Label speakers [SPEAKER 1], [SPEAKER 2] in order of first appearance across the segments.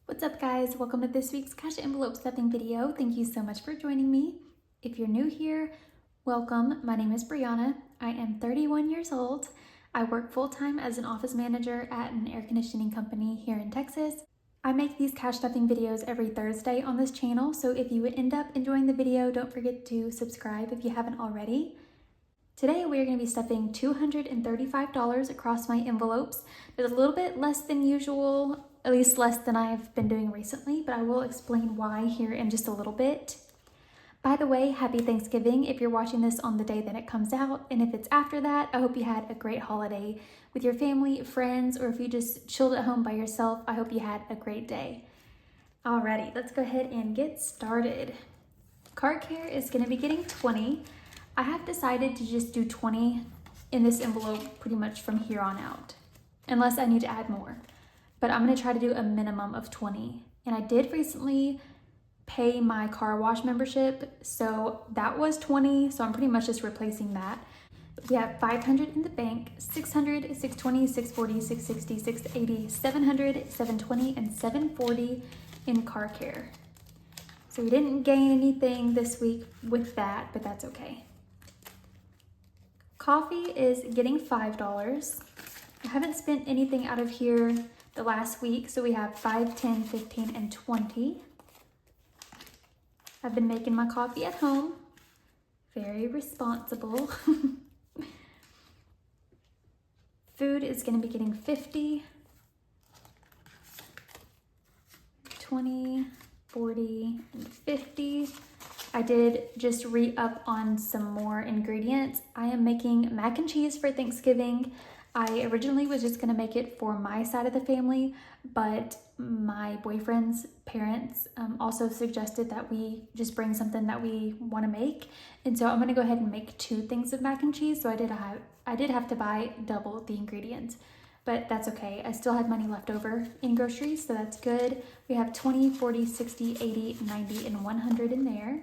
[SPEAKER 1] What's up guys? Welcome to this week's cash envelope stuffing video. Thank you so much for joining me. If you're new here, welcome. My name is Briana. I am 31 years old. I work full-time as an office manager at an air conditioning company here in Texas. I make these cash stuffing videos every Thursday on this channel, so if you end up enjoying the video, don't forget to subscribe if you haven't already. Today we are going to be stuffing $235 across my envelopes. It's a little bit less than usual, at least less than I've been doing recently, but I will explain why here in just a little bit. By the way, happy Thanksgiving if you're watching this on the day that it comes out, and if it's after that, I hope you had a great holiday with your family, friends, or if you just chilled at home by yourself, I hope you had a great day. Alrighty, let's go ahead and get started. Car care is going to be getting 20. I have decided to just do 20 in this envelope pretty much from here on out, unless I need to add more. But I'm gonna try to do a minimum of 20. And I did recently pay my car wash membership, so that was 20, so I'm pretty much just replacing that. We have 500 in the bank, 600, 620, 640, 660, 680, 700, 720, and 740 in car care. So we didn't gain anything this week with that, but that's okay. Coffee is getting $5. I haven't spent anything out of here the last week, so we have 5, 10, 15, and 20. I've been making my coffee at home. Very responsible. Food is going to be getting 50, 20, 40, and 50. I did just re-up on some more ingredients. I am making mac and cheese for Thanksgiving. I originally was just gonna make it for my side of the family, but my boyfriend's parents also suggested that we just bring something that we wanna make. And so I'm gonna go ahead and make 2 things of mac and cheese. So I did have to buy double the ingredients, but that's okay. I still had money left over in groceries, so that's good. We have 20, 40, 60, 80, 90, and 100 in there.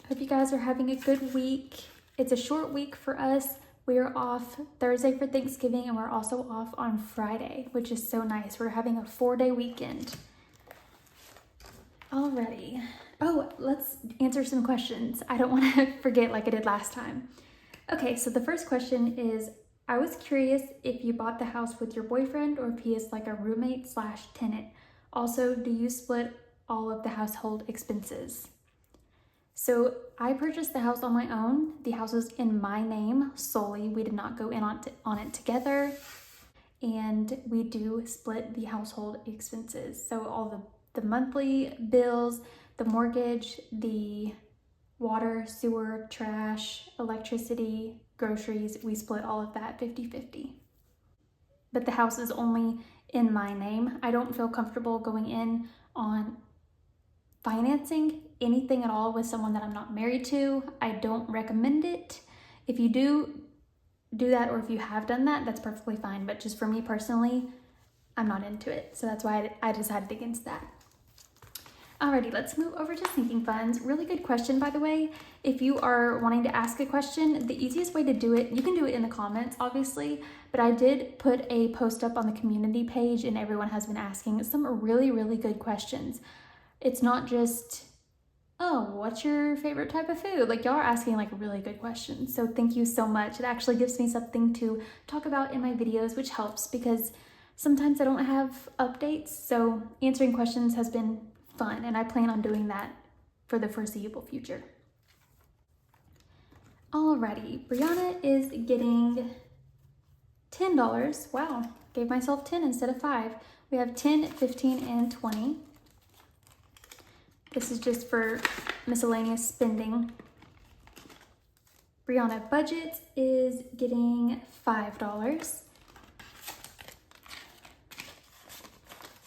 [SPEAKER 1] Hope you guys are having a good week. It's a short week for us. We are off Thursday for Thanksgiving, and we're also off on Friday, which is so nice. We're having a 4-day weekend. Alrighty. Oh, let's answer some questions. I don't want to forget like I did last time. Okay, so the first question is, I was curious if you bought the house with your boyfriend or if he is like a roommate/tenant. Also, do you split all of the household expenses? So I purchased the house on my own. The house was in my name solely. We did not go in on it together. And we do split the household expenses. So all the monthly bills, the mortgage, the water, sewer, trash, electricity, groceries, we split all of that 50-50. But the house is only in my name. I don't feel comfortable going in on financing anything at all with someone that I'm not married to. I don't recommend it. If you do that, or if you have done that, that's perfectly fine. But just for me personally, I'm not into it. So that's why I decided against that. Alrighty, let's move over to sinking funds. Really good question, by the way. If you are wanting to ask a question, the easiest way to do it, you can do it in the comments, obviously, but I did put a post up on the community page and everyone has been asking some really, really good questions. It's not just, oh, what's your favorite type of food? Like, y'all are asking like really good questions. So thank you so much. It actually gives me something to talk about in my videos, which helps because sometimes I don't have updates. So answering questions has been fun, and I plan on doing that for the foreseeable future. Alrighty, Briana is getting $10. Wow, gave myself 10 instead of 5. We have 10, 15, and 20. This is just for miscellaneous spending. Briana budget is getting $5.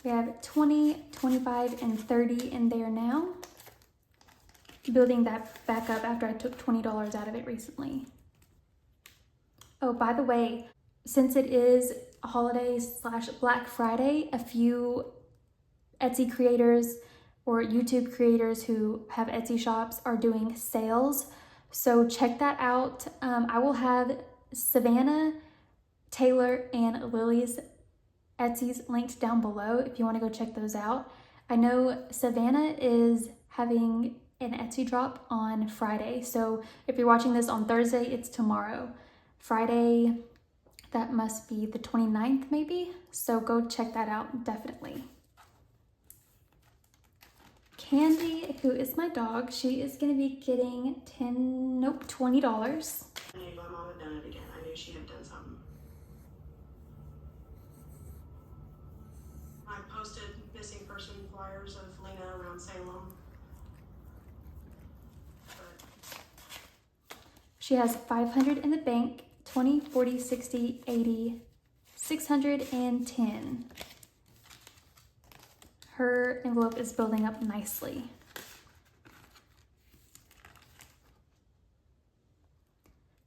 [SPEAKER 1] We have 20, 25, and 30 in there now. Building that back up after I took $20 out of it recently. Oh, by the way, since it is holidays/Black Friday, a few Etsy creators or YouTube creators who have Etsy shops are doing sales. So check that out. I will have Savannah, Taylor, and Lily's Etsy's linked down below if you want to go check those out. I know Savannah is having an Etsy drop on Friday. So if you're watching this on Thursday, it's tomorrow. Friday, that must be the 29th maybe. So go check that out, definitely. Candy, who is my dog, she is gonna be getting $20.
[SPEAKER 2] I knew my mom had done it again. I knew she had done something. I posted missing person flyers of Lena around Salem.
[SPEAKER 1] She has 500 in the bank, 20, 40, 60, 80, 610. Her envelope is building up nicely.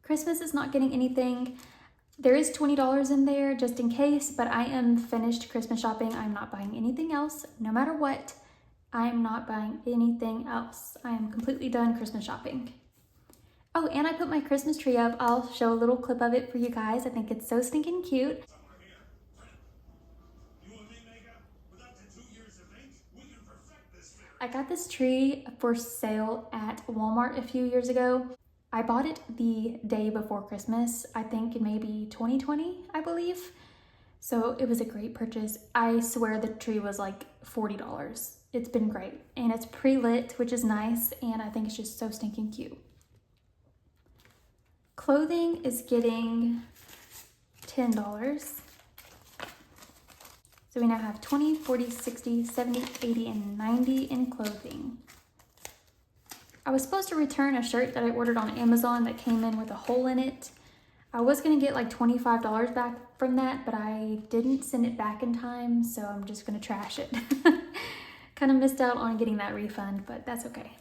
[SPEAKER 1] Christmas is not getting anything. There is $20 in there just in case, but I am finished Christmas shopping. I'm not buying anything else, no matter what. I am not buying anything else. I am completely done Christmas shopping. Oh, and I put my Christmas tree up. I'll show a little clip of it for you guys. I think it's so stinking cute. I got this tree for sale at Walmart a few years ago. I bought it the day before Christmas, I think maybe 2020, I believe. So it was a great purchase. I swear the tree was like $40. It's been great. And it's pre-lit, which is nice. And I think it's just so stinking cute. Clothing is getting $10. So we now have 20, 40, 60, 70, 80, and 90 in clothing. I was supposed to return a shirt that I ordered on Amazon that came in with a hole in it. I was gonna get like $25 back from that, but I didn't send it back in time, so I'm just gonna trash it. Kind of missed out on getting that refund, but that's okay.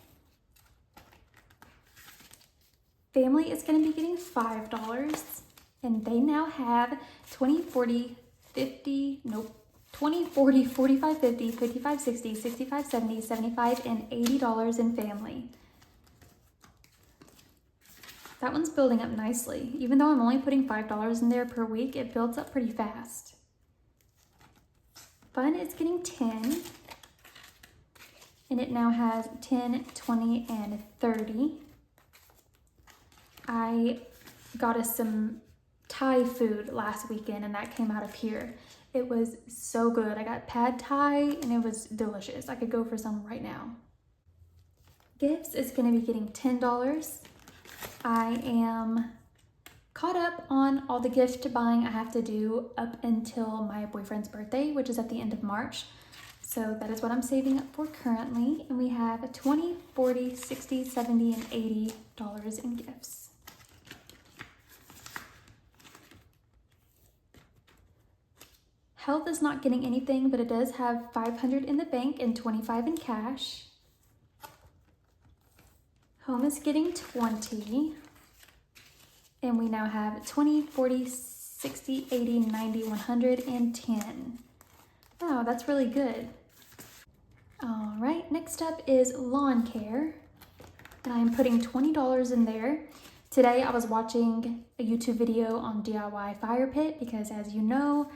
[SPEAKER 1] Family is gonna be getting $5, and they now have 20, 40, 50, 40, 45, 50, 55, 60, 65, 70, 75, and $80 in family. That one's building up nicely. Even though I'm only putting $5 in there per week, it builds up pretty fast. Fun is getting 10, and it now has 10, 20, and 30. I got us some Thai food last weekend, and that came out of here. It was so good. I got pad Thai, and it was delicious. I could go for some right now. Gifts is gonna be getting $10. I am caught up on all the gift buying I have to do up until my boyfriend's birthday, which is at the end of March. So that is what I'm saving up for currently. And we have 20, 40, 60, 70, and $80 in gifts. Health is not getting anything, but it does have 500 in the bank and 25 in cash. Home is getting 20, and we now have 20, 40, 60, 80, 90, 100, and 10. Wow, that's really good. All right, next up is lawn care, and I'm putting $20 in there. Today I was watching a YouTube video on DIY fire pit because, as you know,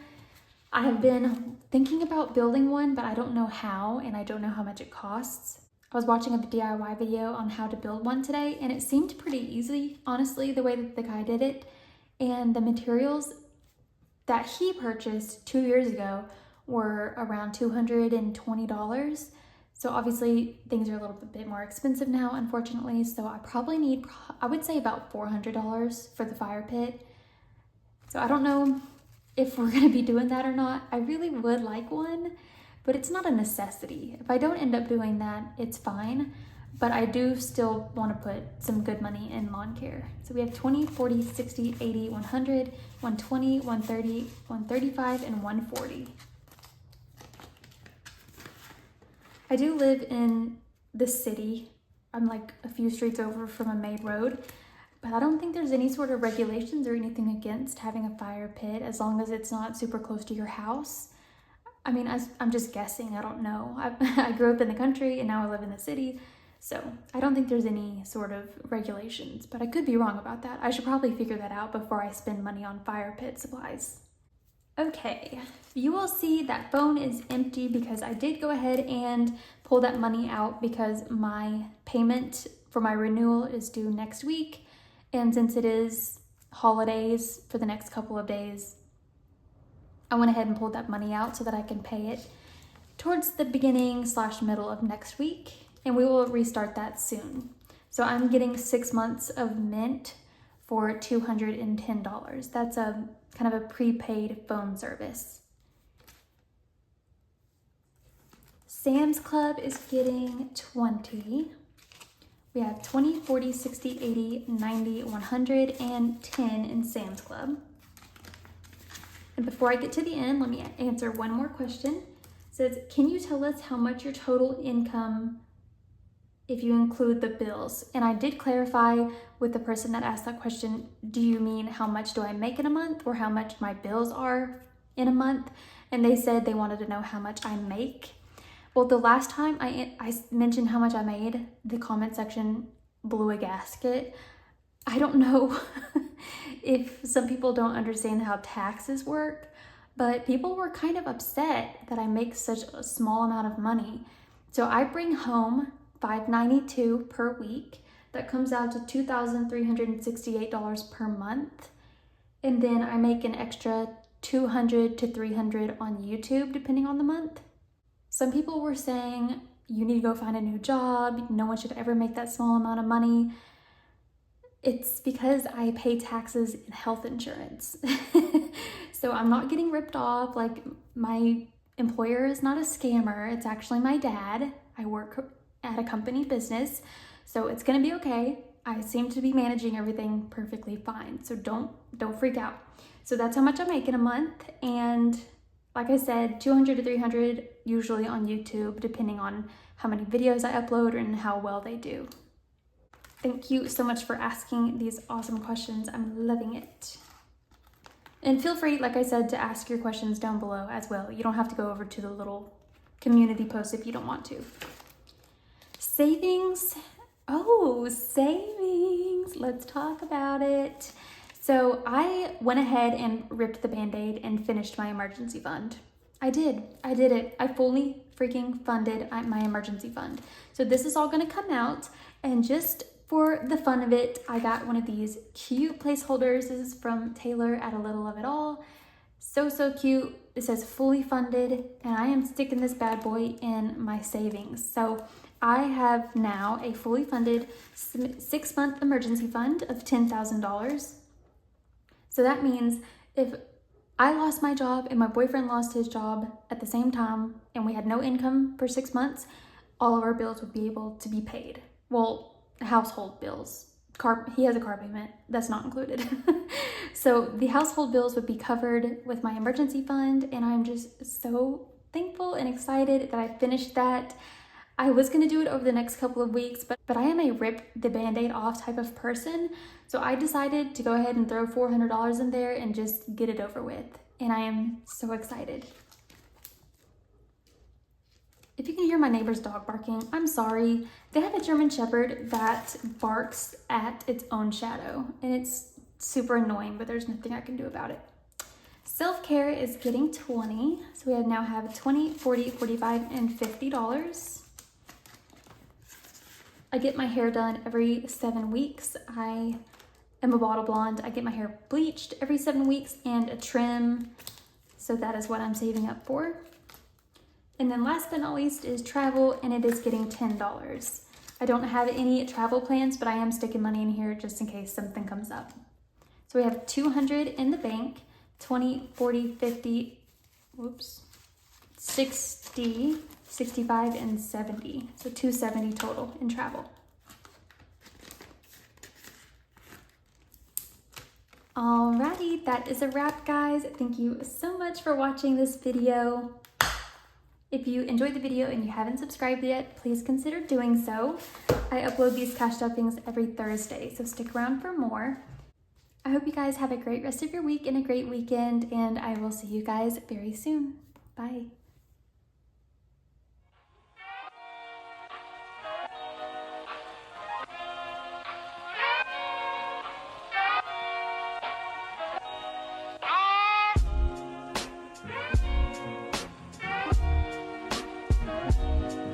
[SPEAKER 1] I have been thinking about building one, but I don't know how, and I don't know how much it costs. I was watching a DIY video on how to build one today, and it seemed pretty easy, honestly, the way that the guy did it. And the materials that he purchased 2 years ago were around $220. So obviously things are a little bit more expensive now, unfortunately. So I probably need, I would say about $400 for the fire pit. So I don't know if we're gonna be doing that or not. I really would like one, but it's not a necessity. If I don't end up doing that, it's fine. But I do still want to put some good money in lawn care. So we have 20, 40, 60, 80, 100, 120, 130, 135, and 140. I do live in the city. I'm like a few streets over from a main road, but I don't think there's any sort of regulations or anything against having a fire pit as long as it's not super close to your house. I mean, I'm just guessing, I don't know. I grew up in the country and now I live in the city, so I don't think there's any sort of regulations, but I could be wrong about that. I should probably figure that out before I spend money on fire pit supplies. Okay, you will see that phone is empty because I did go ahead and pull that money out because my payment for my renewal is due next week. And since it is holidays for the next couple of days, I went ahead and pulled that money out so that I can pay it towards the beginning/middle of next week, and we will restart that soon. So I'm getting 6 months of Mint for $210. That's a kind of a prepaid phone service. Sam's Club is getting 20. We have 20, 40, 60, 80, 90, 100, and 10 in Sam's Club. And before I get to the end, let me answer one more question. It says, can you tell us how much your total income if you include the bills? And I did clarify with the person that asked that question, do you mean how much do I make in a month or how much my bills are in a month? And they said they wanted to know how much I make. Well, the last time I mentioned how much I made, the comment section blew a gasket. I don't know if some people don't understand how taxes work, but people were kind of upset that I make such a small amount of money. So I bring home $592 per week. That comes out to $2,368 per month. And then I make an extra $200 to $300 on YouTube, depending on the month. Some people were saying, you need to go find a new job. No one should ever make that small amount of money. It's because I pay taxes and health insurance. So I'm not getting ripped off. Like, my employer is not a scammer. It's actually my dad. I work at a company business, so it's gonna be okay. I seem to be managing everything perfectly fine. So don't freak out. So that's how much I make in a month. And like I said, 200 to 300 usually on YouTube, depending on how many videos I upload and how well they do. Thank you so much for asking these awesome questions. I'm loving it. And feel free, like I said, to ask your questions down below as well. You don't have to go over to the little community post if you don't want to. Savings. Oh, savings. Let's talk about it. So I went ahead and ripped the Band-Aid and finished my emergency fund. I did it. I fully freaking funded my emergency fund. So this is all gonna come out, and just for the fun of it, I got one of these cute placeholders. This is from Taylor at A Little of It All. So cute. It says fully funded, and I am sticking this bad boy in my savings. So I have now a fully funded 6-month emergency fund of $10,000. So that means if I lost my job and my boyfriend lost his job at the same time and we had no income for 6 months, all of our bills would be able to be paid. Well, household bills. He has a car payment, that's not included. So the household bills would be covered with my emergency fund, and I'm just so thankful and excited that I finished that. I was gonna do it over the next couple of weeks, but I am a rip the Band-Aid off type of person. So I decided to go ahead and throw $400 in there and just get it over with. And I am so excited. If you can hear my neighbor's dog barking, I'm sorry. They have a German Shepherd that barks at its own shadow, and it's super annoying, but there's nothing I can do about it. Self-care is getting 20. So we now have 20, 40, 45, and $50. I get my hair done every 7 weeks. I am a bottle blonde. I get my hair bleached every 7 weeks and a trim. So that is what I'm saving up for. And then last but not least is travel, and it is getting $10. I don't have any travel plans, but I am sticking money in here just in case something comes up. So we have 200 in the bank, 20, 40, 50, 60, 65, and 70. So 270 total in travel. Alrighty, that is a wrap, guys. Thank you so much for watching this video. If you enjoyed the video and you haven't subscribed yet, please consider doing so. I upload these cash stuffings every Thursday, so stick around for more. I hope you guys have a great rest of your week and a great weekend, and I will see you guys very soon. Bye.
[SPEAKER 2] it.